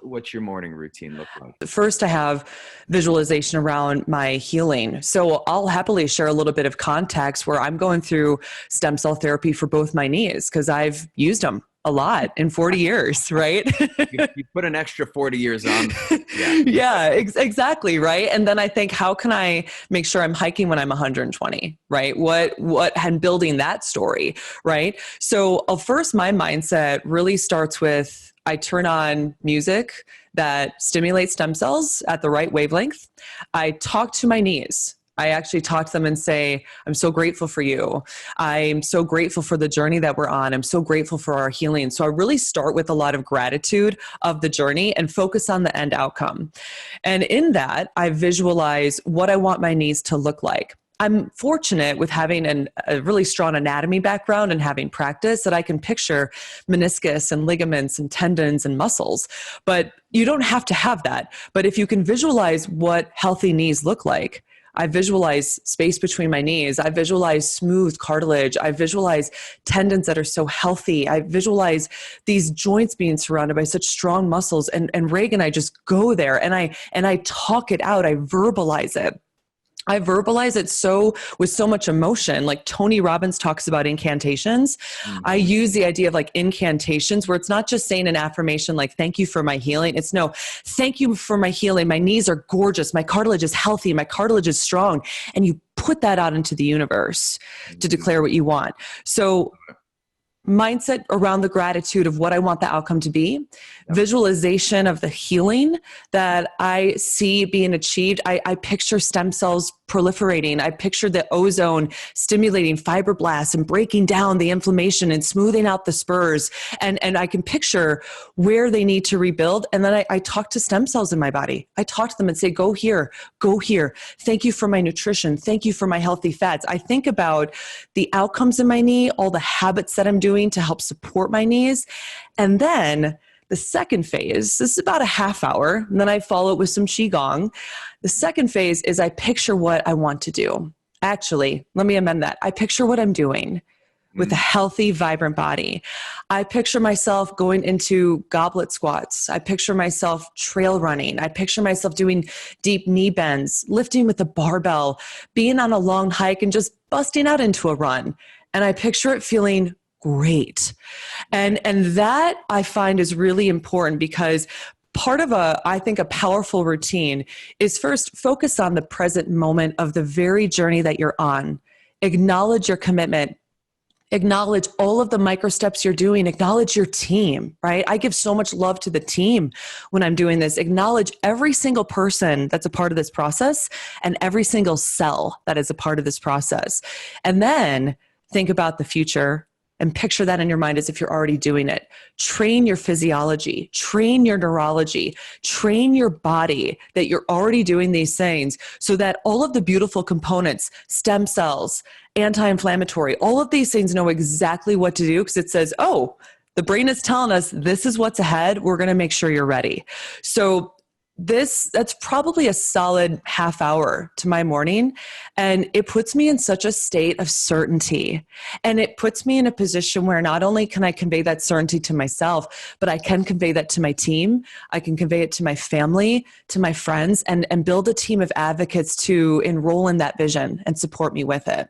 What's your morning routine look like? First, I have visualization around my healing. So I'll happily share a little bit of context where I'm going through stem cell therapy for both my knees because I've used them a lot in 40 years, right? You put an extra 40 years on. Yeah. Yeah, exactly, right? And then I think, how can I make sure I'm hiking when I'm 120, right? What and building that story, right? So first, my mindset really starts with I turn on music that stimulates stem cells at the right wavelength. I talk to my knees. I actually talk to them and say, I'm so grateful for you. I'm so grateful for the journey that we're on. I'm so grateful for our healing. So I really start with a lot of gratitude of the journey and focus on the end outcome. And in that, I visualize what I want my knees to look like. I'm fortunate with having a really strong anatomy background and having practice that I can picture meniscus and ligaments and tendons and muscles. But you don't have to have that. But if you can visualize what healthy knees look like, I visualize space between my knees. I visualize smooth cartilage. I visualize tendons that are so healthy. I visualize these joints being surrounded by such strong muscles. And Reagan, I just go there and I talk it out. I verbalize it. I verbalize it with so much emotion. Like Tony Robbins talks about incantations. Mm-hmm. I use the idea of like incantations where it's not just saying an affirmation like, thank you for my healing. It's no, thank you for my healing. My knees are gorgeous. My cartilage is healthy. My cartilage is strong. And you put that out into the universe to declare what you want. So mindset around the gratitude of what I want the outcome to be, visualization of the healing that I see being achieved. I picture stem cells proliferating. I picture the ozone stimulating fibroblasts and breaking down the inflammation and smoothing out the spurs. And I can picture where they need to rebuild. And then I talk to stem cells in my body. I talk to them and say, go here, go here. Thank you for my nutrition. Thank you for my healthy fats. I think about the outcomes in my knee, all the habits that I'm doing to help support my knees. And then the second phase, this is about a half hour, and then I follow it with some Qigong. The second phase is I picture what I want to do. Actually, let me amend that. I picture what I'm doing with a healthy, vibrant body. I picture myself going into goblet squats. I picture myself trail running. I picture myself doing deep knee bends, lifting with a barbell, being on a long hike and just busting out into a run. And I picture it feeling great. And that I find is really important because part of I think a powerful routine is first focus on the present moment of the very journey that you're on. Acknowledge your commitment. Acknowledge all of the micro steps you're doing. Acknowledge your team, right? I give so much love to the team when I'm doing this. Acknowledge every single person that's a part of this process and every single cell that is a part of this process. And then think about the future and picture that in your mind as if you're already doing it. Train your physiology, train your neurology, train your body that you're already doing these things so that all of the beautiful components, stem cells, anti-inflammatory, all of these things know exactly what to do because it says, oh, the brain is telling us this is what's ahead. We're going to make sure you're ready. So that's probably a solid half hour to my morning. And it puts me in such a state of certainty. And it puts me in a position where not only can I convey that certainty to myself, but I can convey that to my team. I can convey it to my family, to my friends, and build a team of advocates to enroll in that vision and support me with it.